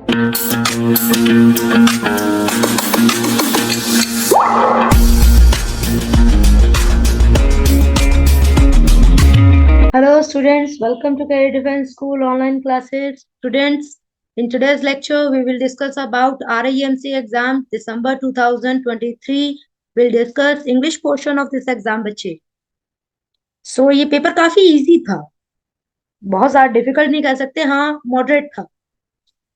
Hello students, welcome to Career Defense School online classes. Students, in today's lecture we will discuss about RIMC exam December 2023. We'll discuss English portion of this exam बच्चे. So ये paper काफी easy था, बहुत ज्यादा difficult नहीं कह सकते, हाँ मॉडरेट था,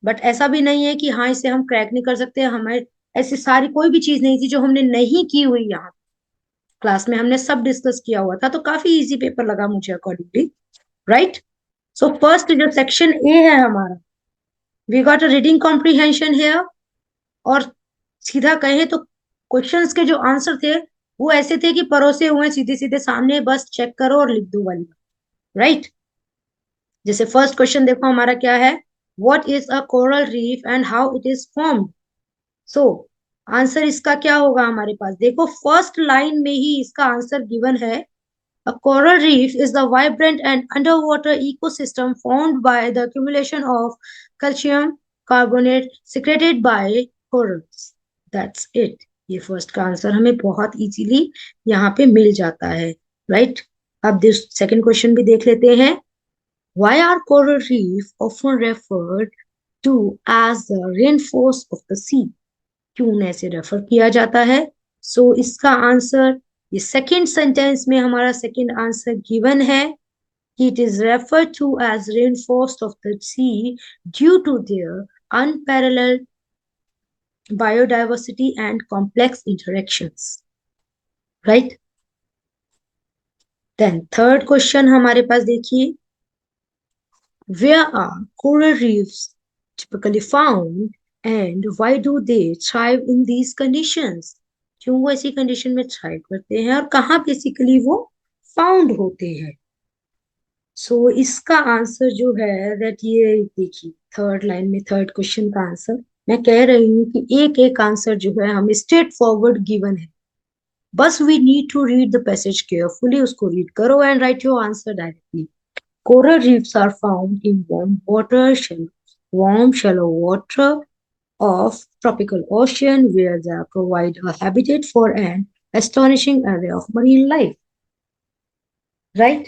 बट ऐसा भी नहीं है कि हाँ इसे हम क्रैक नहीं कर सकते. हमें ऐसी सारी कोई भी चीज नहीं थी जो हमने नहीं की हुई यहाँ क्लास में, हमने सब डिस्कस किया हुआ था, तो काफी इजी पेपर लगा मुझे अकॉर्डिंगली, राइट. सो फर्स्ट जो सेक्शन ए है हमारा, we got a reading comprehension here. और सीधा कहें तो क्वेश्चंस के जो आंसर थे वो ऐसे थे कि परोसे हुए सीधे सीधे सामने, बस चेक करो और लिख दो वाली, राइट. जैसे फर्स्ट क्वेश्चन देखो हमारा क्या है, what is a coral reef and how it is formed. So answer इसका क्या होगा हमारे पास, देखो फर्स्ट लाइन में ही इसका आंसर गिवन है. A coral reef is the vibrant and underwater ecosystem formed by the accumulation of calcium carbonate secreted by corals. That's it. ये first का आंसर हमें बहुत इजीली यहाँ पे मिल जाता है, राइट. अब सेकंड क्वेश्चन भी देख लेते हैं. Why are coral reef often referred to as the rainforest of the sea? क्यों उन्हें ऐसे रेफर किया जाता है. सो इसका आंसर ये सेकंड सेंटेंस में हमारा सेकंड आंसर गिवन है कि it is referred to as rainforest of the sea due to their unparalleled biodiversity and complex interactions, right. Then third question हमारे पास देखिए, where are coral reefs typically found and why do they thrive in these conditions? क्यों वो ऐसी condition में thrive करते हैं और कहाँ बेसिकली वो फाउंड होते हैं. सो इसका आंसर जो है दैट, ये देखिए थर्ड लाइन में थर्ड क्वेश्चन का आंसर, मैं कह रही हूँ कि एक एक आंसर जो है हमें स्ट्रेट फॉरवर्ड गिवन है, बस we need to read the passage carefully, उसको रीड करो and write your answer directly. Coral reefs are found in warm, shallow water of tropical ocean where they provide a habitat for an astonishing array of marine life. Right?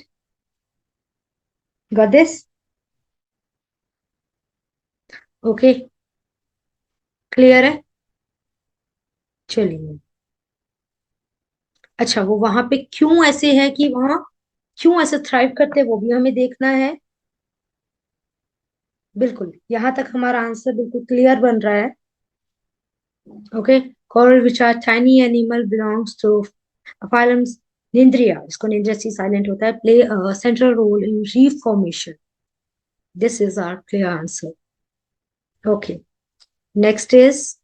Got this? Okay. Clear है? चलिए. अच्छा, वो वहां पे क्यों ऐसे है कि वहां क्यों ऐसे थ्राइव करते हैं वो भी हमें देखना है. बिल्कुल, यहां तक हमारा आंसर बिल्कुल क्लियर बन रहा है. Okay. Coral which are tiny animal belongs to phylum Nindria, इसको निंद्रिया सी साइलेंट होता है, play a central role in reef formation. This is our clear answer. Okay. Next is,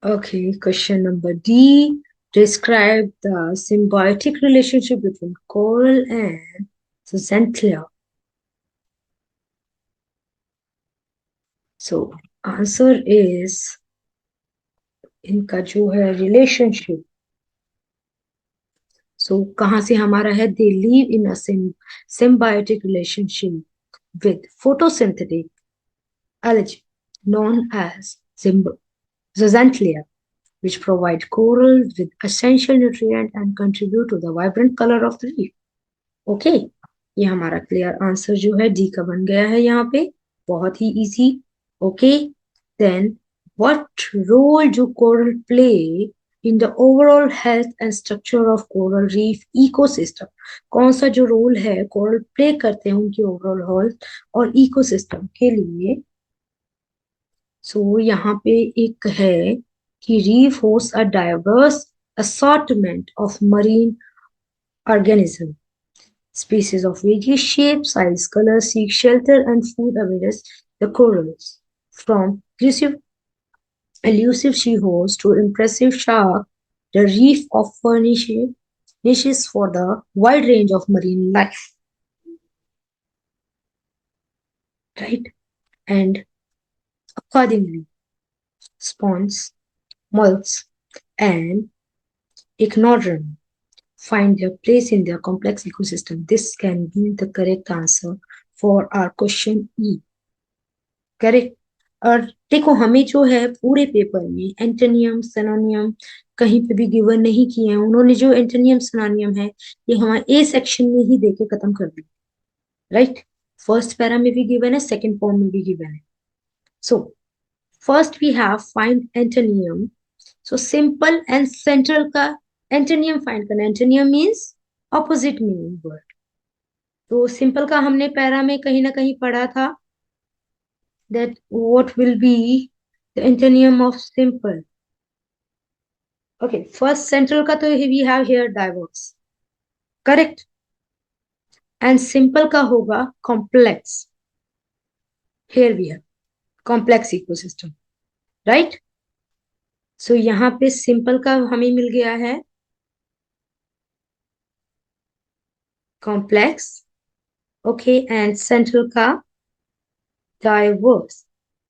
okay, question number D. Describe the symbiotic relationship between coral and zooxanthellae. So answer is, इनका जो है relationship, सो कहां से हमारा है, they live in a symbiotic relationship with photosynthetic algae known as zooxanthellae, which provide coral with essential nutrient and contribute to the vibrant color of the reef. Okay. ये हमारा clear answer जो है D का बन गया है यहाँ पे, बहुत ही easy. Okay. Then what role do coral play in the overall health and structure of coral reef ecosystem. कौन सा जो रोल है कोरल प्ले करते हैं उनकी ओवरऑल हेल्थ और इकोसिस्टम के लिए. सो यहाँ पे एक है कि reef host a diverse assortment of marine organism. Species of various shapes, size, color seek shelter and food amidst the corals, from elusive sea horse to impressive shark. The reef offers niches for the wide range of marine life. Right? And accordingly, spawns, mollusks, and echinoderm find their place in their complex ecosystem. This can be the correct answer for our question E. Correct. और देखो हमें जो है पूरे paper में antonym सिनोनियम कहीं पे भी गिवन नहीं किए हैं, उन्होंने जो एंटोनियम सिनोनियम है ये हमारे ए सेक्शन में ही देके खत्म कर दिया, राइट। फर्स्ट पैरा में भी गिवन है, सेकंड फॉर्म में भी गिवन है। So first we have find antonym. So simple and central का एंटोनियम फाइंड करना, antonym means opposite meaning word. तो सिंपल का हमने पैरा में कहीं ना कहीं पढ़ा था, that what will be the antonym of simple. Okay, first central का तो we have here diverse, correct, and simple का होगा complex. Here we have complex ecosystem, right? So यहाँ पे simple का हमें मिल गया है complex, okay, and central का diverse.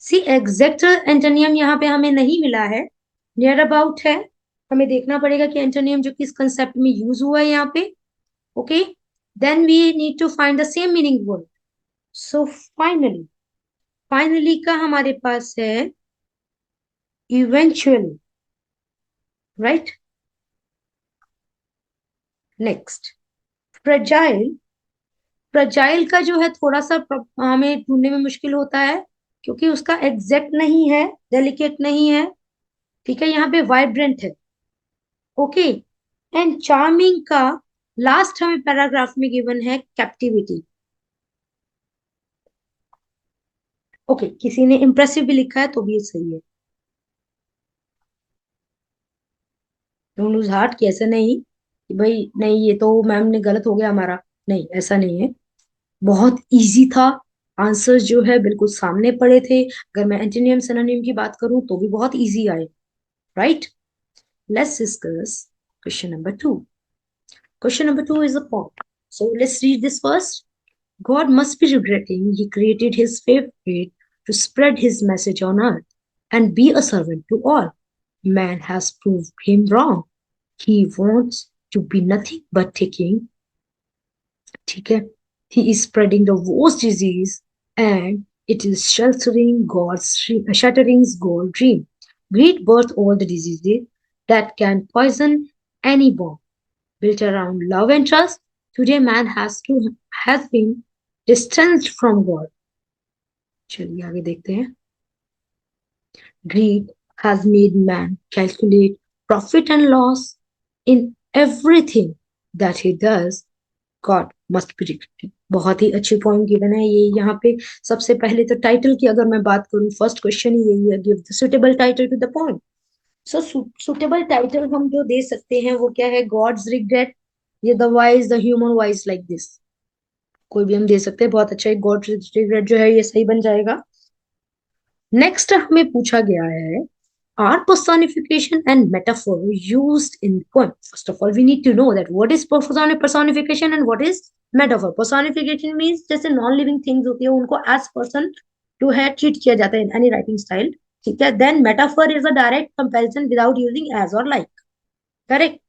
See exact एंटोनियम यहाँ पे हमें नहीं मिला है, नियर अबाउट है। हमें देखना पड़ेगा कि एंटोनियम जो किस कंसेप्ट में यूज हुआ है यहाँ पे, okay, then we need to find the same meaning word. So finally का हमारे पास है eventually, right? Next fragile. Fragile का जो है थोड़ा सा हमें ढूंढने में मुश्किल होता है, क्योंकि उसका एग्जैक्ट नहीं है, डेलिकेट नहीं है, ठीक है, यहाँ पे वाइब्रेंट है, ओके। एंड चार्मिंग का लास्ट हमें पैराग्राफ में गिवन है कैप्टिविटी, ओके। किसी ने इम्प्रेसिव भी लिखा है तो भी ये सही है, डोंट लूज हार्ट, कि ऐसा नहीं कि भाई नहीं ये तो मैम ने गलत हो गया हमारा, नहीं ऐसा नहीं है। बहुत इजी था, आंसर्स जो है बिल्कुल सामने पड़े थे। अगर मैं एंटोनियम सिनोनिम की बात करूं तो भी बहुत इजी आए, right. Let's discuss question number 2. Question number 2 is a poem, so let's read this first. God must be regretting he created his favorite to spread his message on earth and be a servant to all. Man has proved him wrong. He wants to be nothing but taking, ठीक है, he is spreading the worst disease and it is shattering God's dream. Greed birth all the diseases that can poison any bone built around love and trust. Today man has been distanced from God. चलिए आगे देखते हैं। Greed has made man calculate profit and loss in everything that he does. God must be regretted. बहुत ही अच्छी point given है ये यहाँ पे। सबसे पहले तो टाइटल की अगर मैं बात करूं, फर्स्ट क्वेश्चन ही यही है, give the suitable title to the point. So suitable title हम जो दे सकते हैं वो क्या है, गॉड्स रिग्रेट, ये the wise the human wise like this, कोई भी हम दे सकते हैं, बहुत अच्छा है। गॉड्स रिग्रेट जो है ये सही बन जाएगा। नेक्स्ट हमें पूछा गया है, are personification and metaphor used in poem? First of all, we need to know that what is personification and what is metaphor. Personification means जैसे नॉन लिविंग थिंग्स होती है उनको एज पर्सन टू है treat किया जाता है in any writing style, ठीक है। Then metaphor is a direct comparison without using as और like, correct.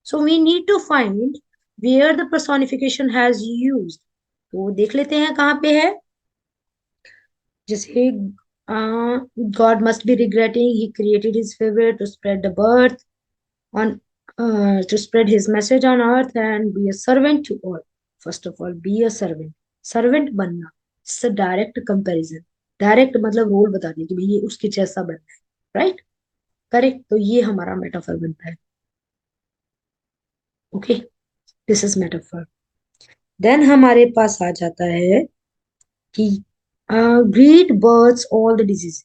So we need to find where the personification has used, तो देख लेते हैं कहाँ पे है। जैसे God must be regretting he created his favorite to spread the birth on to spread his message on earth and be a servant to all. First of all, be a servant. Servant बनना, it's a direct comparison. Direct मतलब role बता दिया कि भाई ये उसके जैसा बनना है, राइट, करेक्ट। तो ये हमारा मेटाफर बनता है, okay, this is metaphor. Then हमारे पास आ जाता है कि greed birds all the disease.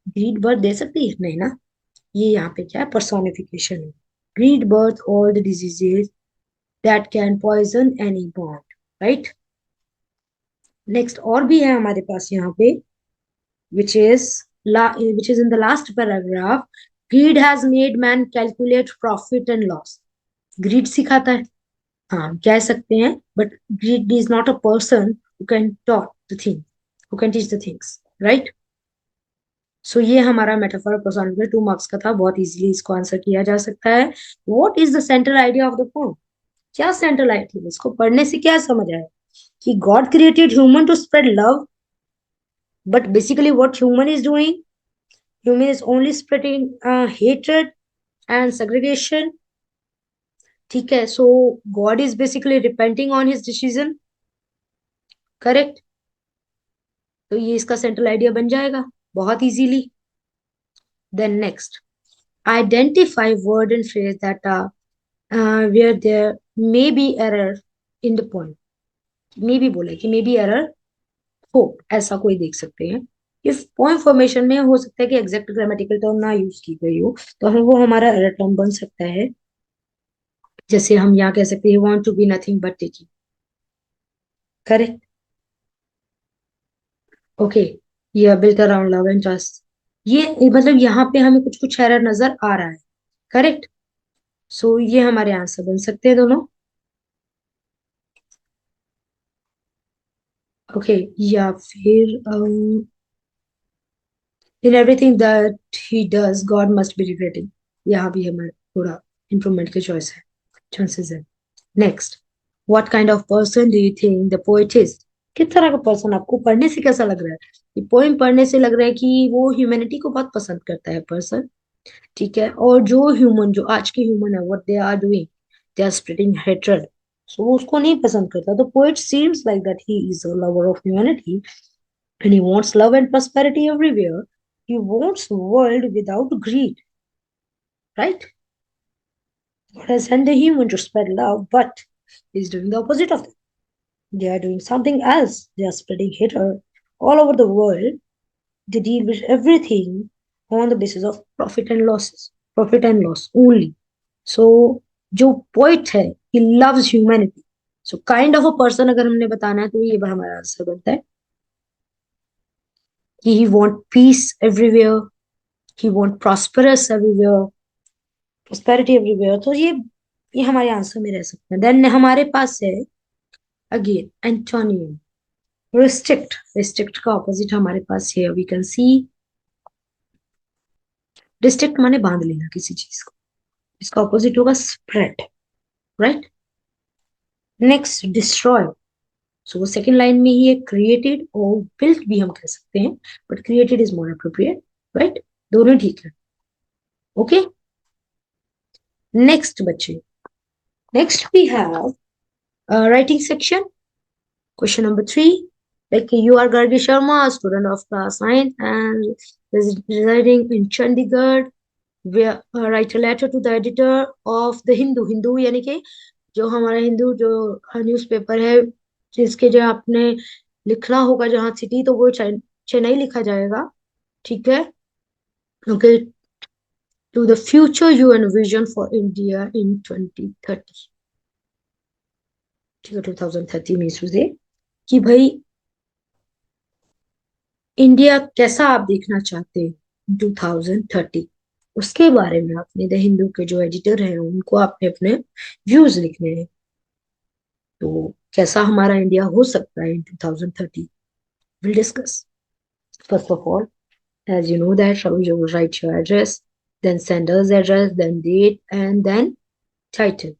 Greed bird दे सकती है नहीं ना, ये यहाँ पे क्या है, पर्सोनिफिकेशन है। Greed birth all the diseases that can poison any bond, right. Next और भी है हमारे पास यहाँ पे, which is which is in the last paragraph. Greed has made man calculate profit and loss. Greed सिखाता है, हाँ कह सकते हैं, but greed is not a person who can taught the thing, who can teach the things, right. So ये हमारा metaphor personification 2 marks का था, बहुत इजीली इसको आंसर किया जा सकता है। What is the central idea of the poem? क्या सेंट्रल आइडिया, इसको पढ़ने से क्या समझ आया कि God created human to spread love, But basically, what human is doing? Human is only spreading hatred and segregation. ठीक है, so God is basically repenting on his decision. Correct? तो ये इसका सेंट्रल आइडिया बन जाएगा बहुत easily. Then next, identify word and phrase that are where there may be error in the point. मे भी बोला कि मे बी एरर हो, ऐसा कोई देख सकते हैं. इफ पॉइंट फॉर्मेशन में हो सकता है कि एग्जैक्ट ग्रामेटिकल टर्म ना यूज की गई हो, तो हम वो हमारा एरर टर्म बन सकता है. जैसे हम यहाँ कह सकते हैं want to be nothing but taking. Correct? Okay. ये built around love and trust. ये मतलब यहाँ पे हमें कुछ कुछ एरर नजर आ रहा है. करेक्ट? सो ये हमारे आंसर बन सकते हैं दोनों. ओके. या फिर in everything that he does God must be regretting. यहाँ भी हमारे थोड़ा इम्प्रूवमेंट की चॉइस है, चांसेस है. Next, what kind of person do you think the poet is? किस तरह का पर्सन आपको पढ़ने से कैसा लग रहा है? ये पोएम पढ़ने से लग रहा है कि वो ह्यूमैनिटी को बहुत पसंद करता है पर्सन. ठीक है. और जो ह्यूमन, जो आज के ह्यूमन है, what they are doing, they are spreading hatred. So वो उसको नहीं पसंद करता. तो poet seems like that he is a lover of humanity and he wants love and prosperity everywhere. He wants a world without greed, right? God has sent the human to spread love, but he's doing the opposite of that. They are doing something else. They are spreading hatred all over the world. They deal with everything on the basis of profit and losses, profit and loss only. So, जो poet है, he loves humanity. So, kind of a person अगर हमने बताना है तो ये हमारा answer बनता है कि he want peace everywhere, he want prosperous everywhere, prosperity everywhere. तो ये हमारे आंसर में रह सकते हैं. देन हमारे पास है अगेन एंटोनियम, रिस्ट्रिक्ट. रिस्ट्रिक्ट का ऑपोजिट हमारे पास है, वी कैन सी. रिस्ट्रिक्ट माने बांध लेना किसी चीज को. इसका ऑपोजिट होगा spread. Right? Next, destroy. So वो सेकेंड लाइन में ही है. क्रिएटेड और बिल्ट भी हम कह सकते हैं, but created is more appropriate. Right? दोनों ठीक है. ओके. नेक्स्ट बच्चे, next we have writing section. Question number 3. Like you are Gargi Sharma, a student of class 9 and residing in Chandigarh. Where write a letter to the editor of the Hindu. Hindu यानी कि जो हमारा हिंदू जो newspaper है, जिसके जो आपने लिखना होगा जहाँ सिटी, तो वो चेन्नई लिखा जाएगा. ठीक है. Okay. To the future you envision for India in 2030. ठीक है. 2030 में से कि भाई इंडिया कैसा आप देखना चाहते हैं 2030, उसके बारे में आपने द हिंदू के जो एडिटर हैं उनको आपने अपने व्यूज लिखने हैं. तो कैसा हमारा इंडिया हो सकता है in 2030, will discuss. First of all, as you know that you will write your address, then sender's address, then date and then title.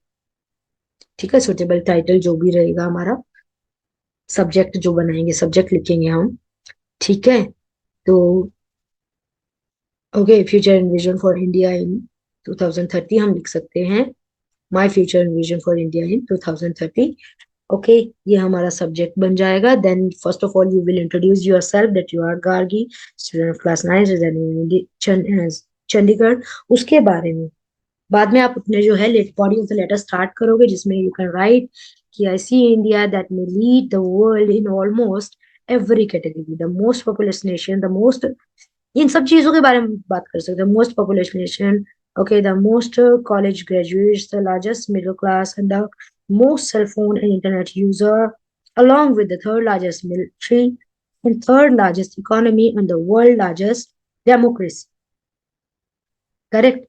ठीक है. सुटेबल टाइटल जो भी रहेगा हमारा, सब्जेक्ट जो बनाएंगे, सब्जेक्ट लिखेंगे हम. ठीक है. तो okay, future and vision for India in 2030 हम लिख सकते हैं. My future and vision for India in 2030. Okay. ये हमारा सब्जेक्ट बन जाएगा. Then first of all you will introduce yourself that you are Gargi, student of class 9 Chandigarh. उसके बारे में बाद में आप अपने जो है body of the letter start करोगे, जिसमें यू कैन राइट कि I see India that may lead the world in almost every category, the most populous nation, the most, इन सब चीजों के बारे में बात कर सकते हैं. Most population nation, okay, the most college graduates, the largest middle class and the most cell phone and internet user, along with the third largest military and third largest economy and the world largest democracy. Correct?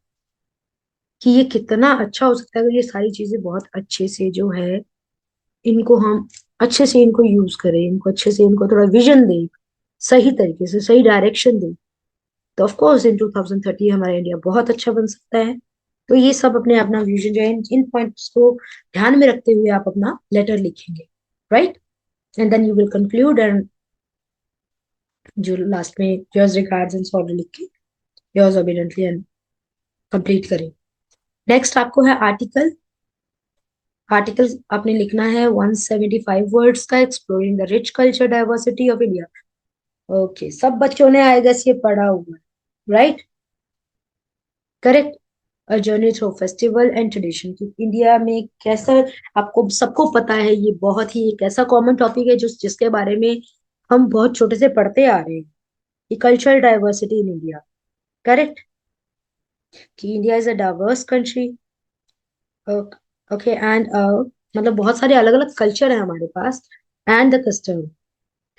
कि ये कितना अच्छा हो सकता है अगर ये सारी चीजें बहुत अच्छे से जो है इनको हम अच्छे से इनको यूज करें, इनको अच्छे से इनको थोड़ा विजन दें, सही तरीके से सही डायरेक्शन दें. तो ऑफ कोर्स इन 2030 हमारा इंडिया बहुत अच्छा बन सकता है. तो ये सब अपने अपना विजन जो है, इन पॉइंट्स को ध्यान में रखते हुए आप अपना लेटर लिखेंगे. Right? And then you will conclude and जो लास्ट में योर्स रिगार्ड्स एंड सॉरी लिख के योर्स ओबीडिएंटली एंड कंप्लीट करें। नेक्स्ट आपको है आर्टिकल। आर्टिकल आपने लिखना है 175 वर्ड्स का, exploring the rich culture diversity of India. Okay, सब बच्चों ने आई गेस ये पढ़ा हुआ है, right? Correct. A journey through festival and tradition की इंडिया में कैसा, आपको सबको पता है, ये बहुत ही एक ऐसा कॉमन टॉपिक है जो जिसके बारे में हम बहुत छोटे से पढ़ते आ रहे हैं, कि cultural diversity in India. Correct, कि India is a diverse country. Okay and मतलब बहुत सारे अलग अलग कल्चर है हमारे पास, and the custom,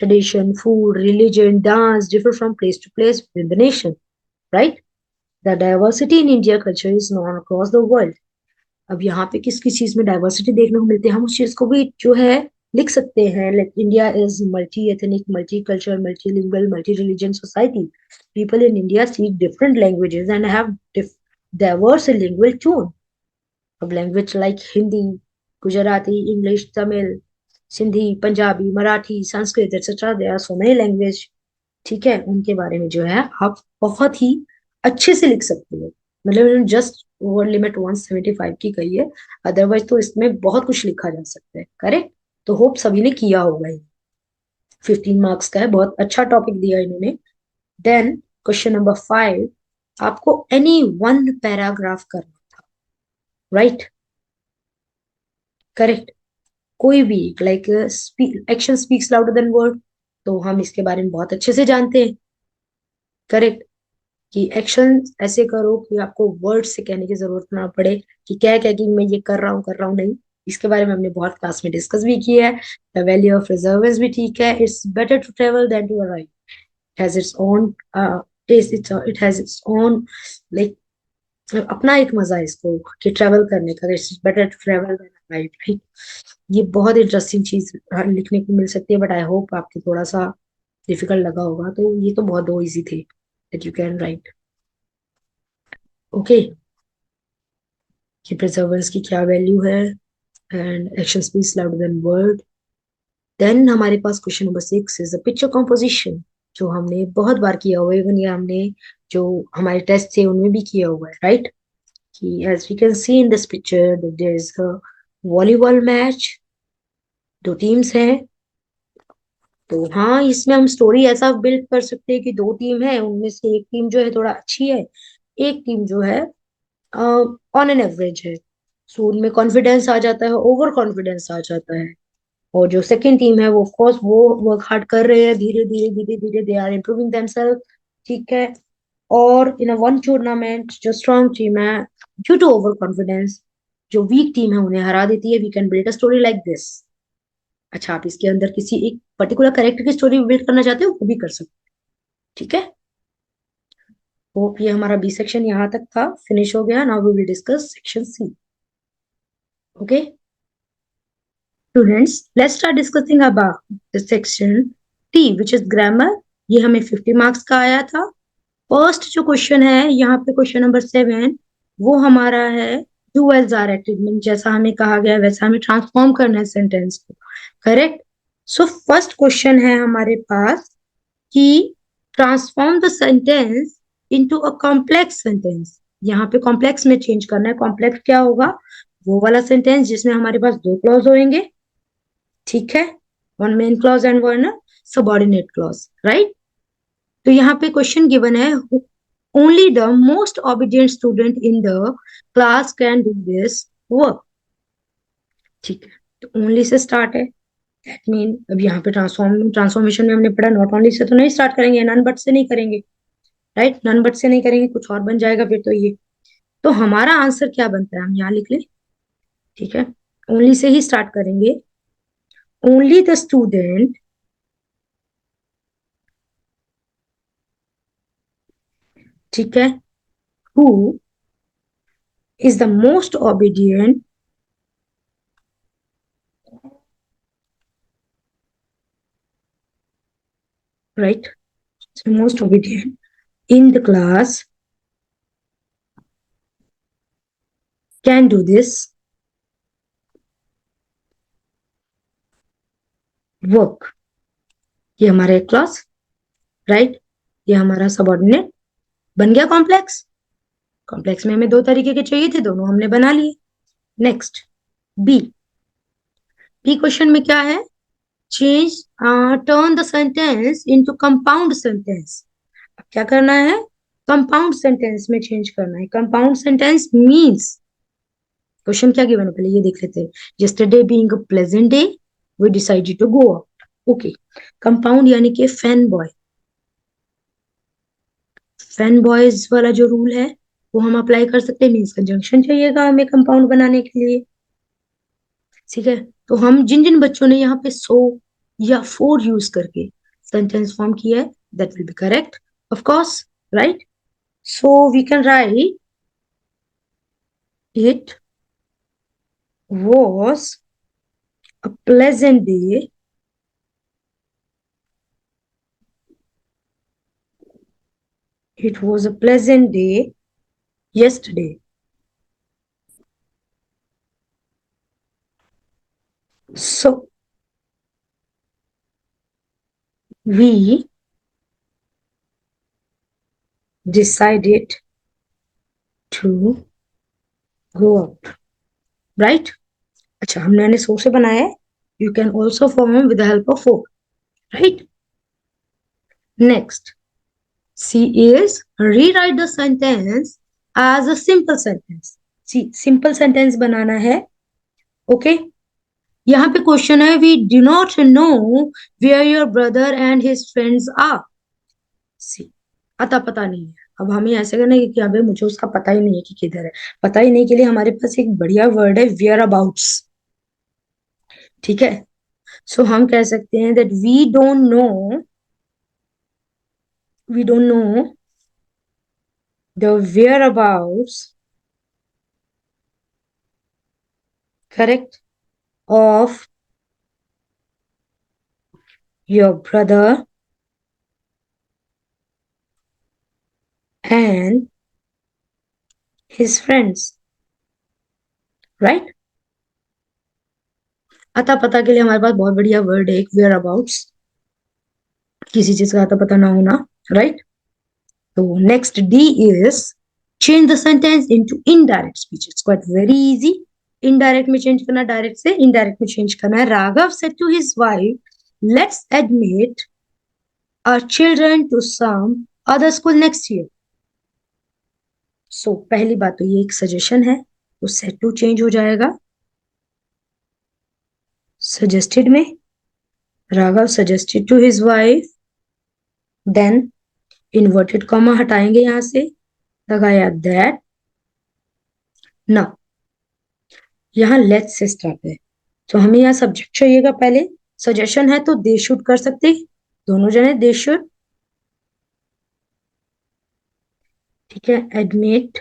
tradition, food, religion, dance differ from place to place within the nation, right? The diversity in India culture is known across the world. अब यहाँ पे किस किस चीज में डाइवर्सिटी देखने को मिलती है, हम उस चीज को भी जो है लिख सकते हैं। Like India is multi ethnic, multi culture, multi lingual, multi religion society. People in India speak different languages and have diverse lingual tone. अब language like Hindi, Gujarati, English, Tamil, Sindhi, Punjabi, Marathi, Sanskrit et cetera, there are so many language. ठीक है, उनके बारे में जो है आप बहुत ही अच्छे से लिख सकते हो। मतलब जस्ट वर्ड लिमिट 175 की कही है, अदरवाइज तो इसमें बहुत कुछ लिखा जा सकता है। करेक्ट, तो होप सभी ने किया होगा ये। 15 मार्क्स का है, बहुत अच्छा टॉपिक दिया इन्होंने। देन क्वेश्चन नंबर 5, आपको एनी वन पैराग्राफ करना था, राइट? करेक्ट, कोई भी, like action speaks louder than word, तो हम इसके बारे में बहुत अच्छे से जानते हैं। करेक्ट, कि एक्शन ऐसे करो कि आपको वर्ड से कहने की जरूरत ना पड़े, कि क्या क्या कि मैं ये कर रहा हूँ नहीं। इसके बारे में हमने बहुत क्लास में डिस्कस भी किया है। द वैल्यू ऑफ रिजर्वेंस भी ठीक है, it's better to travel than to arrive, has its own taste, it has its own, like अपना एक मजा है इसको कि ट्रेवल करने का, it's better to travel than arrive, right? ये बहुत इंटरेस्टिंग चीज लिखने को मिल सकती है, बट आई होप आपको थोड़ा सा डिफिकल्ट लगा होगा, तो ये तो बहुत दो इजी थे that you can write. Okay, कि प्रिजर्वेंस की क्या वैल्यू है, and action speaks louder than word. Then हमारे पास question number 6 is the picture composition, जो हमने बहुत बार किया हुआ है, इवन ये हमने जो हमारे टेस्ट थे उनमें भी किया हुआ है, राइट? कि as we can see in this picture there is a volleyball match, दो टीम्स हैं। तो हाँ, इसमें हम स्टोरी ऐसा बिल्ड कर सकते हैं कि दो टीम है, उनमें से एक टीम जो है थोड़ा अच्छी है, एक टीम जो है ऑन एन एवरेज है। सो उनमें कॉन्फिडेंस आ जाता है, ओवर कॉन्फिडेंस आ जाता है। और जो सेकंड टीम है वो ऑफ कोर्स वो वर्क हार्ड कर रहे हैं, धीरे धीरे धीरे धीरे दे आर इम्प्रूविंग देमसेल्फ। ठीक है, और इन अ वन टूर्नामेंट जो स्ट्रॉन्ग टीम है, ड्यू टू ओवर कॉन्फिडेंस, जो वीक टीम है उन्हें हरा देती है। We can build a story like this. अच्छा, आप इसके अंदर किसी एक पर्टिकुलर कैरेक्टर की स्टोरी बिल्ड करना चाहते हो, वो भी कर सकते हो। ठीक है, होप ये हमारा बी सेक्शन यहाँ तक था, फिनिश हो गया। Now we will discuss section C. Okay students, let's start discussing about the section T which is grammar. ये हमें 50 मार्क्स का आया था। फर्स्ट जो क्वेश्चन है यहाँ पे, क्वेश्चन नंबर 7, वो हमारा है डू एज डायरेक्टेड, मीन जैसा हमें कहा गया है वैसा हमें ट्रांसफॉर्म करना है सेंटेंस को। करेक्ट, सो फर्स्ट क्वेश्चन है हमारे पास कि transform the sentence into a complex sentence. यहाँ पे कॉम्प्लेक्स में चेंज करना है। कॉम्प्लेक्स क्या होगा? वो वाला सेंटेंस जिसमें हमारे पास दो क्लॉज होंगे। ठीक है, one main clause and one subordinate clause, right? तो यहाँ पे क्वेश्चन गिवन है, only the most obedient student in the class can do this work. ठीक है, तो ओनली से स्टार्ट है, दैट मीन अब यहाँ पे ट्रांसफॉर्मेशन में हमने पढ़ा, नॉट ओनली से तो नहीं स्टार्ट करेंगे, नन बट से नहीं करेंगे, राइट? नन बट से नहीं करेंगे, कुछ और बन जाएगा फिर तो ये। तो हमारा आंसर क्या बनता है, हम यहाँ लिख ले। ठीक है, ओनली से ही स्टार्ट करेंगे। ओनली द स्टूडेंट, ठीक है, who is the most obedient, right? So most obedient in the class can do this work. ये हमारा एक क्लास, राइट। ये हमारा सबऑर्डिनेट बन गया कॉम्प्लेक्स। कॉम्प्लेक्स में हमें दो तरीके के चाहिए थे, दोनों हमने बना लिए। Next B. बी क्वेश्चन में क्या है? Change turn the sentence into compound sentence. अब क्या करना है? कंपाउंड सेंटेंस में चेंज करना है। कंपाउंड सेंटेंस मींस, क्वेश्चन क्या गिवन है पहले ये देख लेते हैं। Yesterday being a pleasant day we decided to go out. Okay, compound यानी कि फैन बॉय। फैन बॉयज वाला जो रूल है वो हम अप्लाई कर सकते हैं। मीन्स कंजंक्शन चाहिएगा हमें कंपाउंड बनाने के लिए। ठीक है, तो हम जिन जिन बच्चों ने यहाँ पे सो या फोर यूज करके सेंटेंस फॉर्म किया है that will be correct of course, right. So we can write it was a pleasant day. It was a pleasant day yesterday. So we decided to go out. Right? अच्छा, हमने सो से बनाया है. You can also form with the help of for. Right? Next. C is rewrite the sentence as a simple sentence. See, simple sentence बनाना है. Okay? यहाँ पे question है we do not know where your brother and his friends are. See, अता पता नहीं है। अब हमें ऐसे करना है कि अबे मुझे उसका पता ही नहीं है कि किधर है। पता ही नहीं के लिए हमारे पास एक बढ़िया वर्ड है वेयर अबाउट्स। ठीक है, सो हम कह सकते हैं that we don't know the whereabouts, correct, of your brother and his friends, right. अता पता के लिए हमारे पास बहुत बढ़िया वर्ड है एक वेयर अबाउट्स, किसी चीज का अता पता ना होना, राइट। तो next D is change the sentence into indirect speech. It's quite very easy. Indirect में चेंज करना, डायरेक्ट से इनडायरेक्ट में चेंज करना है। Raghav said to his wife let's admit our children to some other school next year. So पहली बात तो ये एक सजेशन है, तो सेड टू चेंज हो जाएगा सजेस्टेड में। Raghav suggested to his wife, then inverted comma हटाएंगे यहां से, लगाया दैट। नाउ यहाँ लेट्स से स्टार्ट है, तो हमें यहाँ सब्जेक्ट चाहिएगा पहले। सजेशन है तो दे शुड कर सकते हैं, दोनों जने दे शुड। ठीक है, एडमिट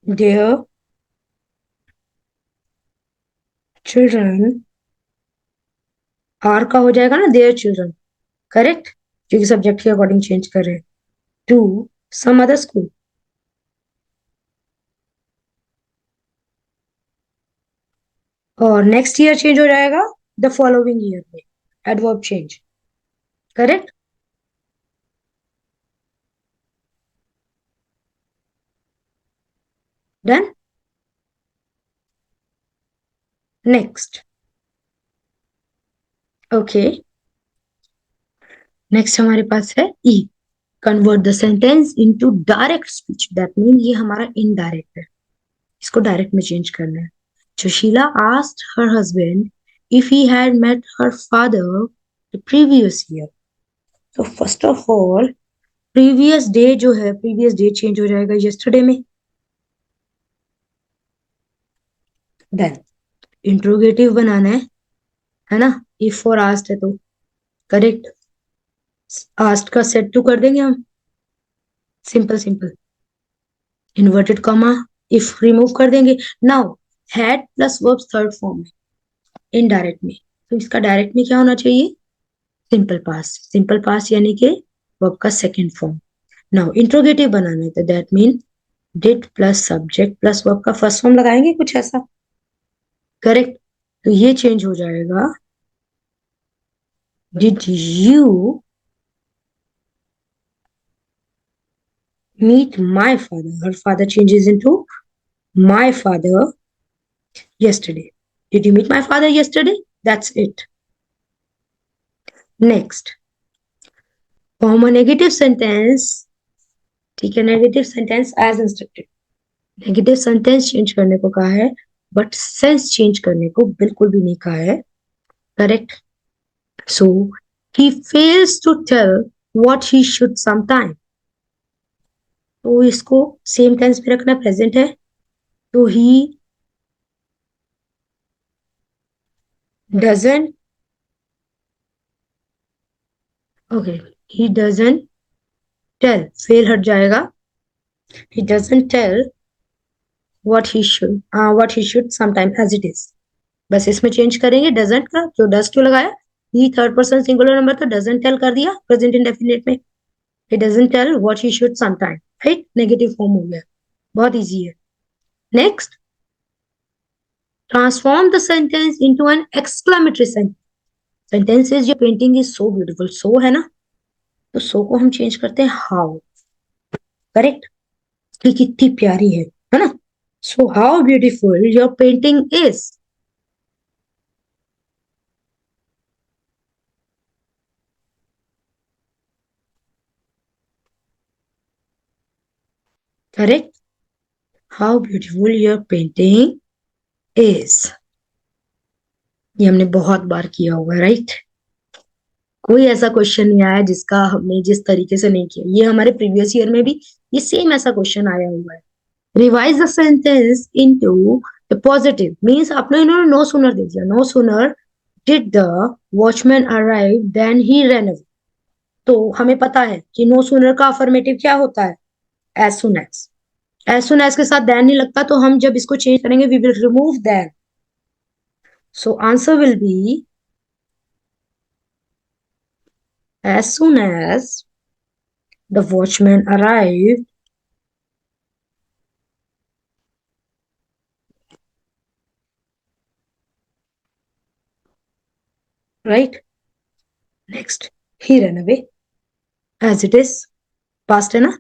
देयर चिल्ड्रन, आर का हो जाएगा ना देयर चिल्ड्रन, करेक्ट, क्योंकि सब्जेक्ट के अकॉर्डिंग चेंज कर रहे हैं, टू सम अदर स्कूल। और नेक्स्ट ईयर चेंज हो जाएगा द फॉलोइंग ईयर में, adverb change, correct. Done. Next, okay, next हमारे पास है E, convert the sentence into direct speech. That mean ये हमारा इनडायरेक्ट है, इसको डायरेक्ट में चेंज करना है। Sushila asked her husband if he had met her father the previous year. So first of all, previous day जो है, previous day change हो जाएगा yesterday में। Then interrogative बनाना है ना। if और asked है तो करेक्ट, asked का set to कर देंगे हम, simple simple. Inverted comma if remove कर देंगे। Now had plus verb third form में, इनडायरेक्ट में, तो इसका डायरेक्ट में क्या होना चाहिए? Simple past. सिंपल पास यानी कि वर्ब का सेकंड फॉर्म। नाउ इंट्रोगेटिव बनाना है तो that mean did plus subject plus verb का फर्स्ट फॉर्म लगाएंगे, कुछ ऐसा, करेक्ट। तो ये चेंज हो जाएगा Did you meet my father? Her father changes into my father yesterday. Did you meet my father yesterday? That's it. Next, form a negative sentence. ठीक है, negative sentence as instructed. Negative sentence change करने को कहा है, but sense change करने को बिल्कुल भी नहीं कहा है. Correct. So he fails to tell what he should sometime. तो इसको सेम टेंस पे रखना, प्रेजेंट है. तो he doesn't, okay, he doesn't tell, fail हट जाएगा. He doesn't tell what he should sometime as it is. बस इसमें चेंज करेंगे डजंट का, जो डज क्यों लगाया, he third person singular number तो डजंट टेल कर दिया प्रेजेंट इंडेफिनिट में. He doesn't tell what he should sometime. Right, negative form हो गया. बहुत इजी है. Next, transform the sentence into an exclamatory sentence. Sentence is your painting is so beautiful. So है ना, तो सो को हम चेंज करते हैं हाउ. करेक्ट, कि कितनी प्यारी है ना. So how beautiful your painting is. Correct, how beautiful your painting is. ये हमने बहुत बार किया होगा. राइट, कोई ऐसा क्वेश्चन नहीं आया जिसका हमने जिस तरीके से नहीं किया. ये हमारे प्रीवियस ईयर में भी ये सेम ऐसा क्वेश्चन आया हुआ है. Revise the sentence into the positive. Means आपने इन्होंने नो सूनर दे दिया. No sooner did the watchman arrive than he run away. तो हमें पता है कि नो सूनर का अफर्मेटिव क्या होता है, as soon as. As soon as के साथ देन नहीं लगता, तो हम जब इसको चेंज करेंगे we will remove then. So answer will be as soon as the watchman arrived, right? Next, he ran away. As it is, past है ना,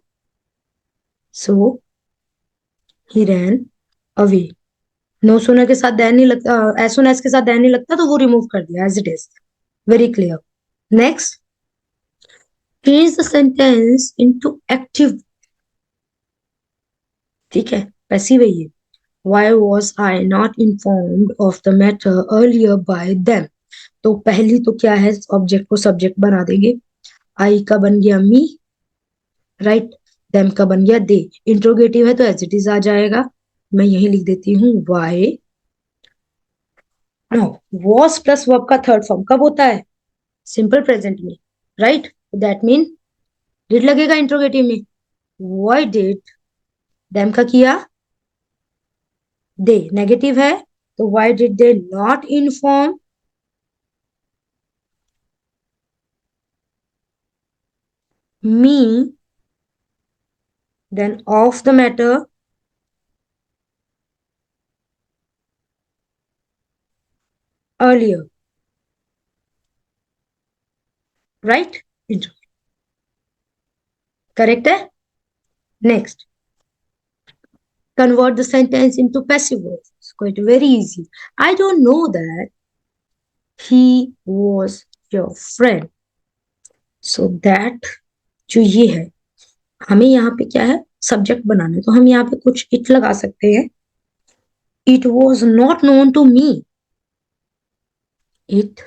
so he ran away. No sooner के साथ दैन नहीं लगता, as soon as के साथ then नहीं लगता, तो वो रिमूव कर दिया. As it is, very clear. Next, change the sentence into active. ठीक है, पैसिव है ये. Why was I not informed of the matter earlier by them? तो पहली तो क्या है, ऑब्जेक्ट को सब्जेक्ट बना देंगे. आई का बन गया मी. राइट, देम का बन गया दे. इंट्रोगेटिव है तो एज इट इज आ जाएगा. मैं यही लिख देती हूँ why. No, was plus verb का थर्ड फॉर्म कब होता है, सिंपल प्रेजेंट में. राइट, दैट मीन डिड लगेगा इंट्रोगेटिव में. वाई डिड, देम का किया दे, नेगेटिव है तो why did they not inform me then of the matter earlier. Right, correct है. Next, convert the sentence into passive voice. It's quite very easy. I don't know that he was your friend. So that जो ये है, हमें यहाँ पे क्या है, subject बनाना है, तो हम यहाँ पे कुछ इट लगा सकते हैं. It was not known to me. It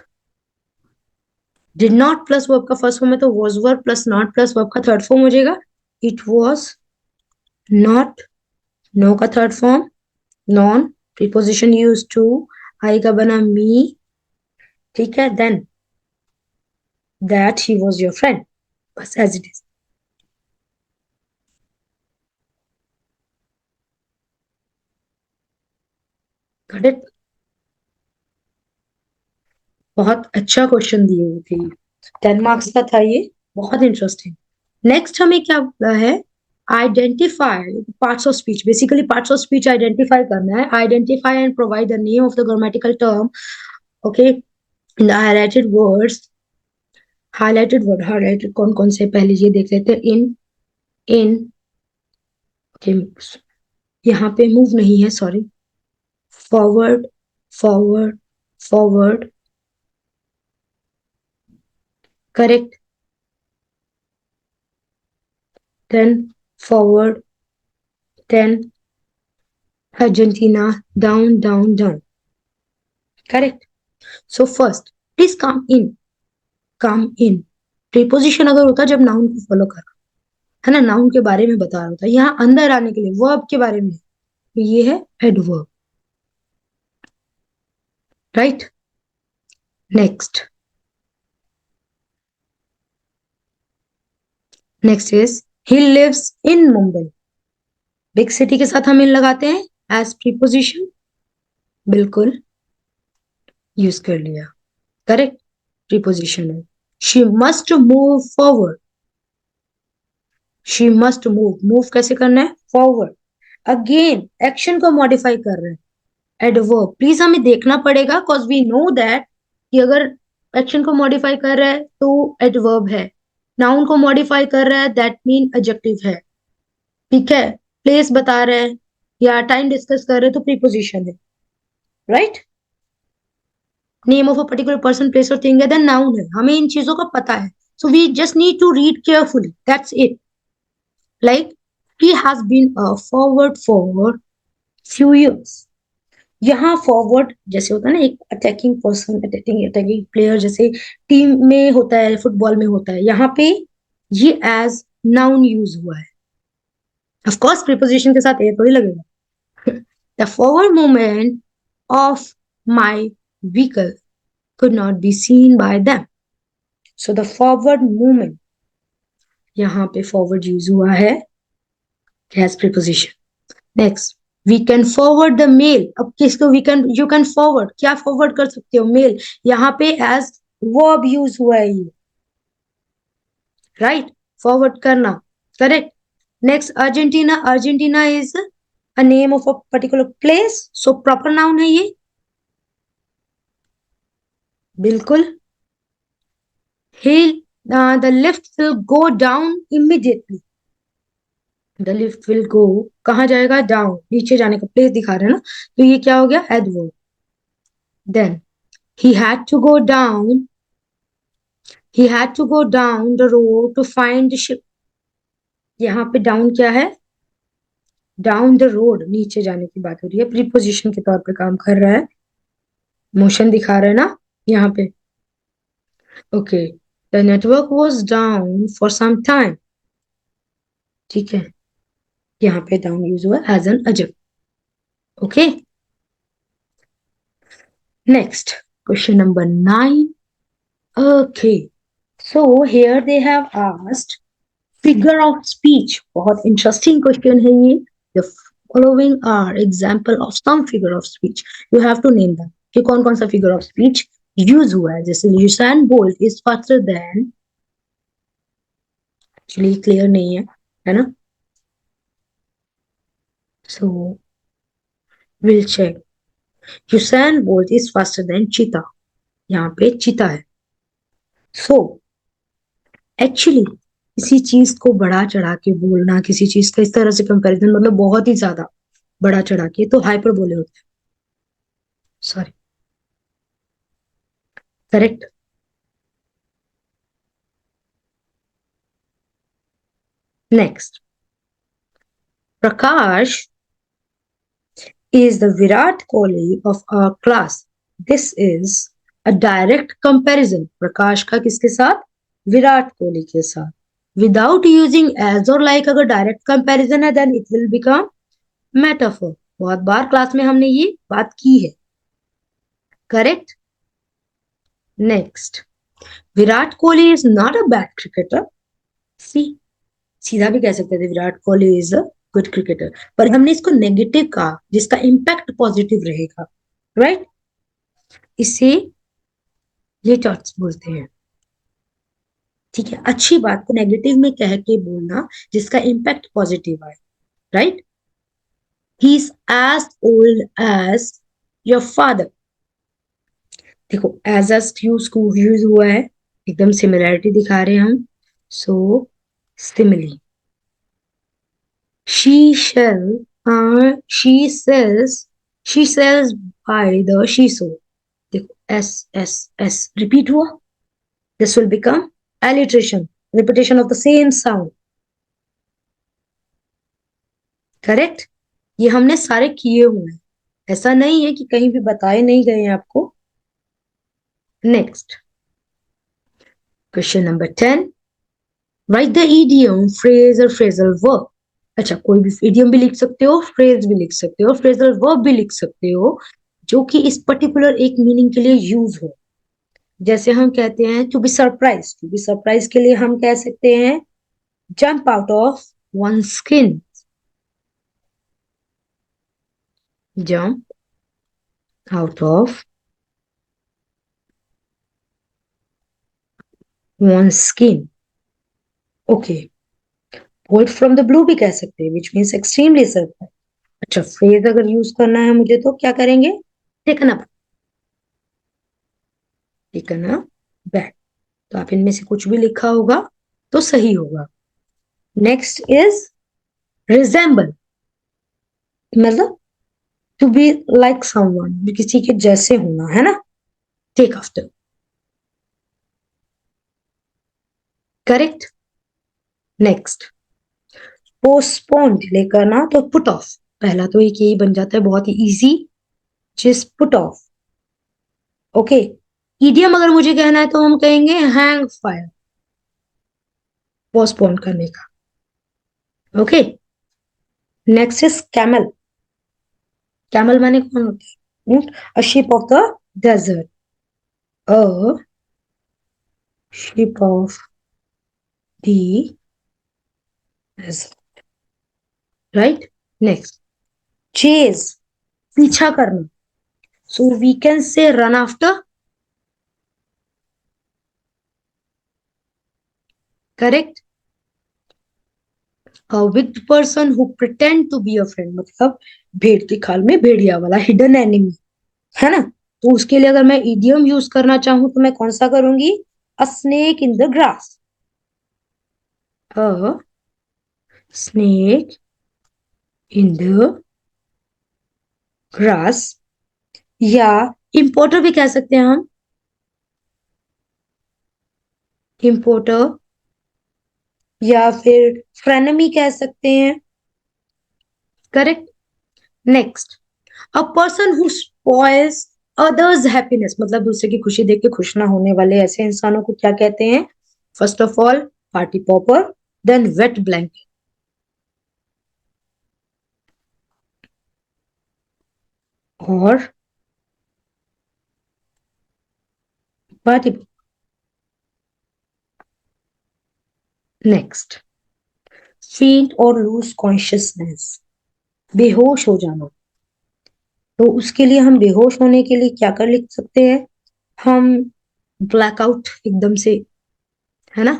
did not plus verb का फर्स्ट फॉर्म है, तो was verb plus not plus verb का थर्ड फॉर्म हो जाएगा. It was not, नो का third form known, preposition use to, I का बना me. ठीक है, then that he was your friend. बस as it is. Got it. बहुत अच्छा क्वेश्चन दिए हुए थे, 10 मार्क्स का था ये, बहुत इंटरेस्टिंग. नेक्स्ट हमें क्या बोला है, identify parts of speech. Basically parts of speech identify करना है. Identify and provide the name of the grammatical term, okay, in the highlighted words highlighted word, highlighted कौन कौन से पहले ये देख लेते हैं। इन ओके, यहाँ पे मूव नहीं है, sorry. Forward, forward, forward, correct. Then forward, then Argentina, down down down, correct. So first, please come in, come in. Preposition अगर होता जब नाउन को फॉलो कर, है ना, नाउन के बारे में बता रहा होता, यहाँ अंदर आने के लिए वर्ब के बारे में, तो ये है adverb, right. Next, next is he lives in Mumbai. Big city के साथ हम इन लगाते हैं एज प्रीपोजिशन, बिल्कुल यूज कर लिया, करेक्ट, प्रीपोजिशन है। She must move forward, she must move, move कैसे करना है, फॉरवर्ड। अगेन एक्शन को मॉडिफाई कर रहे हैं, एडवर्ब। प्लीज हमें देखना पड़ेगा, कॉज वी नो दैट कि अगर एक्शन को मॉडिफाई कर रहा है तो एडवर्ब है, नाउन को मॉडिफाई कर रहा है दैट मीन एडजेक्टिव है, ठीक है। प्लेस बता रहे हैं या टाइम डिस्कस कर रहे हैं तो प्रीपोजिशन है, right. Name of a particular person, place और थिंग है, देन नाउन है। हमें इन चीजों का पता है, so we just need to read carefully, that's it. Like he has been a forward for few years। यहाँ फॉरवर्ड जैसे होता है ना, एक attacking person, attacking attacking player, जैसे टीम में होता है, फुटबॉल में होता है, यहाँ पे ये एज नाउन यूज हुआ है। ऑफ कोर्स प्रीपोजिशन के साथ ए थोड़ी लगेगा। The forward movement of my vehicle could not be seen by them। So the forward movement, यहाँ पे फॉरवर्ड यूज हुआ है as preposition. Next, we can forward the mail. अब किसको we can, you can forward, क्या forward कर सकते हो, मेल। यहाँ पे एज वर्ब यूज हुआ है ये, राइट, फॉरवर्ड करना, correct. Next, Argentina, Argentina is a name of a particular place, so proper noun है ये, बिल्कुल। He the lift will go down immediately, the lift will go कहाँ जाएगा, डाउन, नीचे जाने का प्लेस दिखा रहे हैं ना, तो ये क्या हो गया, adverb. Then he had to go down, he had to go down the road to find the ship। यहाँ पे डाउन क्या है, डाउन द रोड, नीचे जाने की बात हो रही है, प्रीपोजिशन के तौर पे काम कर रहा है, मोशन दिखा रहा है ना यहाँ पे। Okay, the network was down for some time, ठीक है, यहाँ पे डाउन यूज हुआ as an adjective, okay. Next, question number 9। Okay, so here they have asked figure of speech, बहुत इंटरेस्टिंग क्वेश्चन है ये। The following are example of some figure of speech, you have to name them कि कौन कौन सा figure of speech use हुआ है। जैसे Usain Bolt is faster than, actually clear नहीं है ना, so will check. Usain Bolt is faster than cheetah, यहाँ पे चीता है। सो एक्चुअली किसी चीज को बढ़ा चढ़ा के बोलना, किसी चीज का इस तरह से कंपैरिजन, मतलब बहुत ही ज्यादा बढ़ा चढ़ा के, तो हाइपर बोले होते हैं, sorry, correct. Next, Prakash is the Virat Kohli of our class। This is a direct comparison। प्रकाश का किसके साथ, विराट कोहली के साथ। Without using as or like, अगर डायरेक्ट कंपैरिजन है then it will become metaphor। बहुत बार क्लास में हमने ये बात की है, correct. Next, Virat Kohli is not a bad cricketer. See, सीधा भी कह सकते थे Virat Kohli is a good cricketer, पर हमने इसको नेगेटिव कहा जिसका इम्पैक्ट पॉजिटिव रहेगा, राइट। इसे रिटॉर्ट्स बोलते हैं, ठीक है, अच्छी बात को नेगेटिव में कह के बोलना जिसका इम्पैक्ट पॉजिटिव आए, right. He is as old as your father, देखो एज यूज हुआ है, एकदम सिमिलैरिटी दिखा रहे हैं हम. So simile. she shall she sells by the she so. देखो एस एस एस रिपीट हुआ. This will become alliteration, repetition of the same sound. करेक्ट. ये हमने सारे किए हुए हैं, ऐसा नहीं है कि कहीं भी बताए नहीं गए हैं आपको. Next question number 10. Right the idiom phrase और फ्रेजल वर्ब. अच्छा, कोई भी इडियम भी लिख सकते हो, फ्रेज भी लिख सकते हो, फ्रेजल वर्ब भी लिख सकते हो, जो कि इस पर्टिकुलर एक मीनिंग के लिए यूज हो. जैसे हम कहते हैं टू बी सरप्राइज के लिए हम कह सकते हैं jump out of one skin. Jump out of one skin. Okay. Bolt from the blue भी कह सकते हैं, विच मीन्स एक्सट्रीमली सरप्राइज. अच्छा, फ्रेज अगर यूज करना है मुझे तो क्या करेंगे? Taken up. Taken a bag. तो आप इनमें से कुछ भी लिखा होगा तो सही होगा. Next is resemble. मतलब टू बी लाइक समवन, किसी के जैसे होना, है ना. Take after. Correct. Next postpone, delay करना, तो पुट ऑफ. पहला तो एक यही बन जाता है, बहुत ही इजी. जिस पुट ऑफ. ओके. इडियम अगर मुझे कहना है तो हम कहेंगे हैंग फायर. पोस्टपोन करने का. Okay. Next is camel. Camel माने कौन होता है? A ship of the desert. A ship of the desert. Right. Next chase, पीछा करना. So we can say run after. Correct. a wicked person who pretend to be a friend, मतलब भेड़ की खाल में भेड़िया वाला, हिडन एनिमी, है ना. तो उसके लिए अगर मैं इडियम यूज करना चाहूं तो मैं कौन सा करूंगी? अ snake in the grass. A snake in the grass. या इम्पोर्टर भी कह सकते हैं हम. इम्पोर्टर या फिर फ्रेनेमी कह सकते हैं. Correct. Next a person who spoils others happiness, मतलब दूसरे की खुशी देख के खुश ना होने वाले ऐसे इंसानों को क्या कहते हैं? First of all party pooper, then wet blanket. और पार्टी. नेक्स्ट फेंट और लूज कॉन्शियसनेस, बेहोश हो जाना. तो उसके लिए हम बेहोश होने के लिए क्या कर लिख सकते हैं? हम ब्लैकआउट एकदम से, है ना.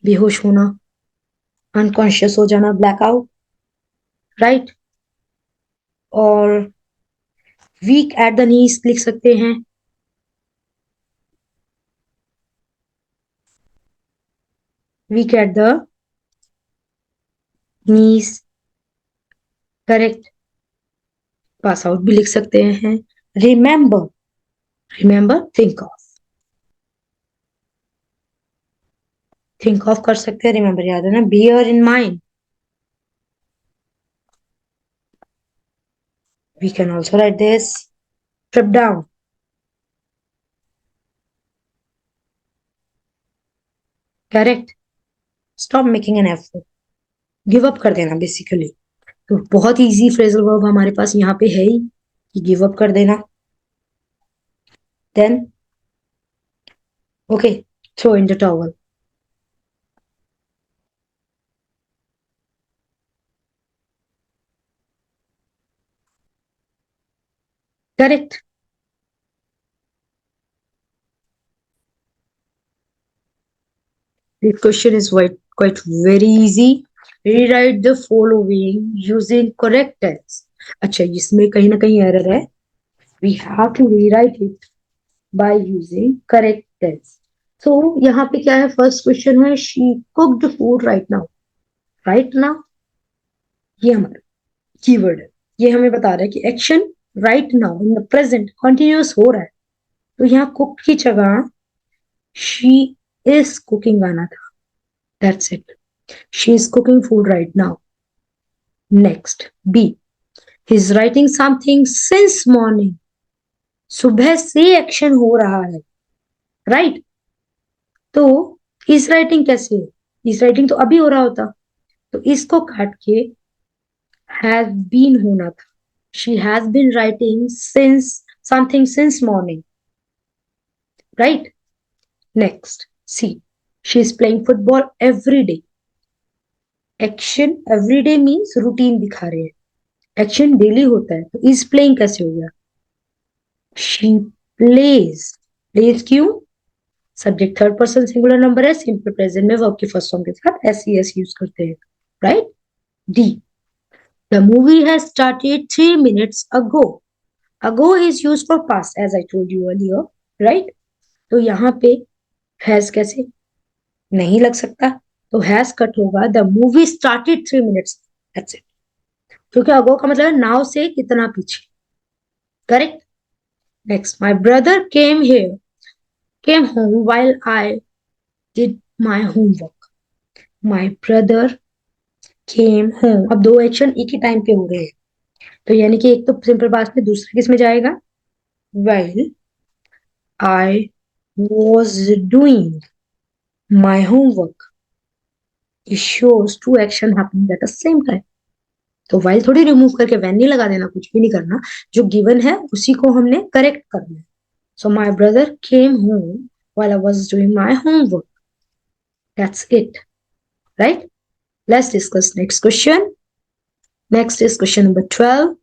बेहोश होना, अनकॉन्शियस हो जाना, ब्लैकआउट. राइट. और वीक एट द नीज लिख सकते हैं. Weak at the knees. Correct. Pass out भी लिख सकते हैं. Remember. Remember think of. Think of कर सकते हैं, रिमेंबर याद है ना. Bear in mind. We can also write this. Trip down. Correct. Stop making an effort, give up कर देना बेसिकली. तो बहुत इजी फ्रेजल वर्ब हमारे पास यहाँ पे है ही, कि गिव अप कर देना. Then okay, throw in the towel. Correct. This question is quite very easy. Rewrite the following using correct tense. अच्छा, इसमें कहीं ना कहीं एरर है. We have to rewrite it by using correct tense. तो यहाँ पे क्या है, फर्स्ट क्वेश्चन है she cooked food right now. Right now ये हमारा कीवर्ड है, ये हमें बता रहा है कि action right now in the present continuous हो रहा है। तो यहाँ कुक की जगह शी इज कुकिंग आना था। That's it, she is cooking food right now. Next B, he is writing something since morning. सुबह से एक्शन हो रहा है, राइट। तो इज राइटिंग कैसे है, इज राइटिंग तो अभी हो रहा होता, तो इसको काट के हैज बीन होना था। She has been writing since something since morning, right. Next see, she is playing football every day. Action every day means routine दिखा रहे हैं, एक्शन डेली होता है, तो इज प्लेइंग कैसे हो गया, शी प्लेज। प्लेज क्यों, subject third person singular number है, सिंपल प्रेजेंट में वर्ब के फर्स्ट फॉर्म के साथ एस ई एस यूज करते हैं, right. D, the movie has started 3 minutes ago। ago is used for past as I told you earlier, right। तो यहाँ पे हैज कैसे नहीं लग सकता, तो हैज कट होगा, the movie started 3 minutes, that's it. क्योंकि अगो का मतलब है नाउ से कितना पीछे, correct. Next, my brother came home while I did my homework. My brother came home, अब दो एक्शन एक ही टाइम पे हो रहे हैं, तो यानी कि एक तो सिंपल पास्ट में, दूसरा किस में जाएगा, while I was doing my homework. It shows two action happening at the same time. तो वाइल थोड़ी रिमूव करके वैन नहीं लगा देना, कुछ भी नहीं करना, जो गिवन है उसी को हमने करेक्ट करना है। So my brother came home while I was doing my homework. That's it, right? Let's discuss next question. Next is question number 12,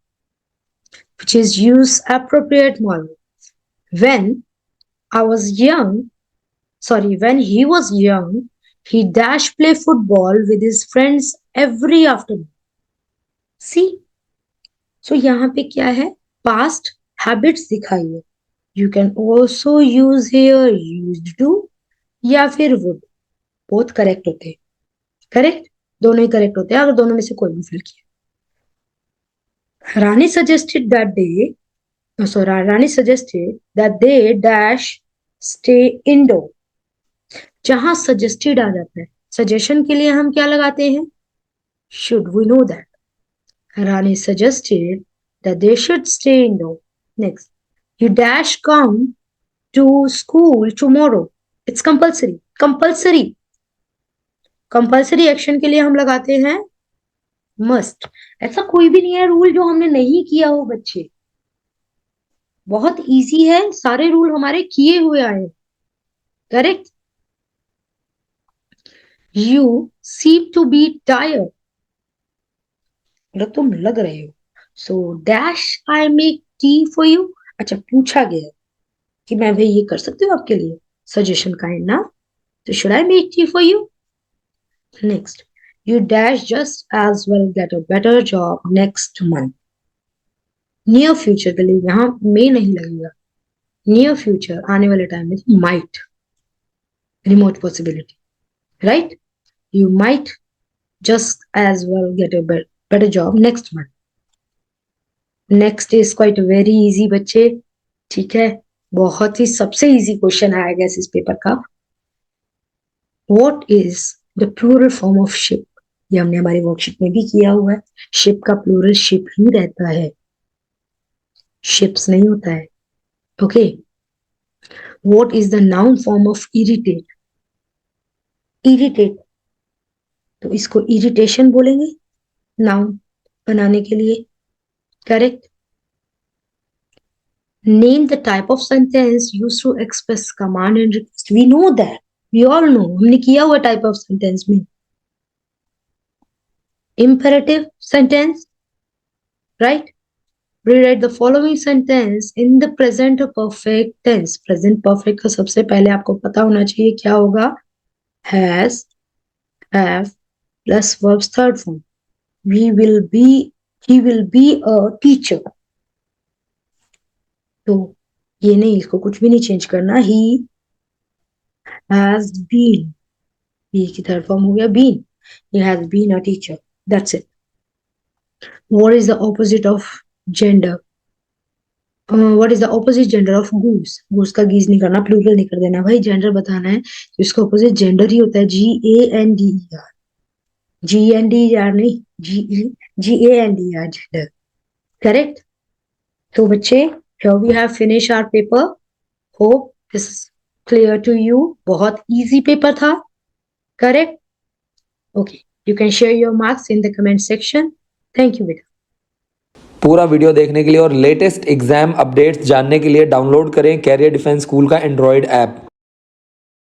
which is use appropriate model. When I was young, when he was young, he dash play football with his friends every afternoon. See, so यहाँ पे क्या है, past habits दिखाई है। You can also use here used to या फिर would, both correct होते हैं, करेक्ट, दोनों ही करेक्ट होते हैं अगर दोनों में से कोई भी फिल किया। Rani suggested that they, Rani suggested that they dash stay indoor. जहां सजेस्टेड आ जाता है, सजेशन के लिए हम क्या लगाते हैं, should, we know that. Rani suggested that they should stay indoor. Next, you dash come to school tomorrow. It's compulsory, compulsory, compulsory action के लिए हम लगाते हैं मस्ट। ऐसा कोई भी नहीं है रूल जो हमने नहीं किया हो बच्चे, बहुत इजी है, सारे रूल हमारे किए हुए आए, correct. You seem to be tired, मतलब तुम लग रहे हो। So dash I make tea for you. अच्छा, पूछा गया है कि मैं भाई ये कर सकती हूँ आपके लिए, सजेशन का है ना, तो should I make tea for you. Next, you dash just as well get a better job next month. Near future के लिए यहाँ में नहीं लगेगा, नियर फ्यूचर आने वाले टाइम में तो might, remote possibility, right. You might just as well get a better job next month. Next is quite very easy बच्चे, ठीक है, बहुत ही सबसे इजी क्वेश्चन आएगा इस पेपर का। What is the plural form of ship. ये हमने हमारी वर्कशीट में भी किया हुआ है, शिप का प्लूरल शिप ही रहता है, शिप्स नहीं होता है, okay. What is the noun form of irritate, irritate, तो इसको इरिटेशन बोलेंगे नाउन बनाने के लिए, correct. Name the type of sentence used to express command and request. We know that, we all know, हमने किया हुआ टाइप ऑफ सेंटेंस में imperative sentence, right? Rewrite the following sentence in the present perfect tense. Present perfect का सबसे पहले आपको पता होना चाहिए क्या होगा, has, have plus verbs third form. We will be, he will be a teacher. तो ये नहीं, इसको कुछ भी नहीं चेंज करना, he has been. Be की थर्ड फॉर्म हो गया been. He has been a teacher. That's it. What is the opposite of gender? What is the opposite gender of goose? Goose का geese नहीं करना, plural नहीं कर देना भाई, gender बताना है तो इसका opposite gender ही होता है GANDER. GNDER नहीं, GANDER, gender. Correct? तो बच्चे, here we have finished our paper. Hope this is clear to you. बहुत easy paper था. Correct? Okay. You can share your marks in the comment section. Thank you, बेटा. पूरा video देखने के लिए और लेटेस्ट एग्जाम अपडेट्स जानने के लिए डाउनलोड करें कैरियर डिफेंस स्कूल का एंड्रॉयड ऐप।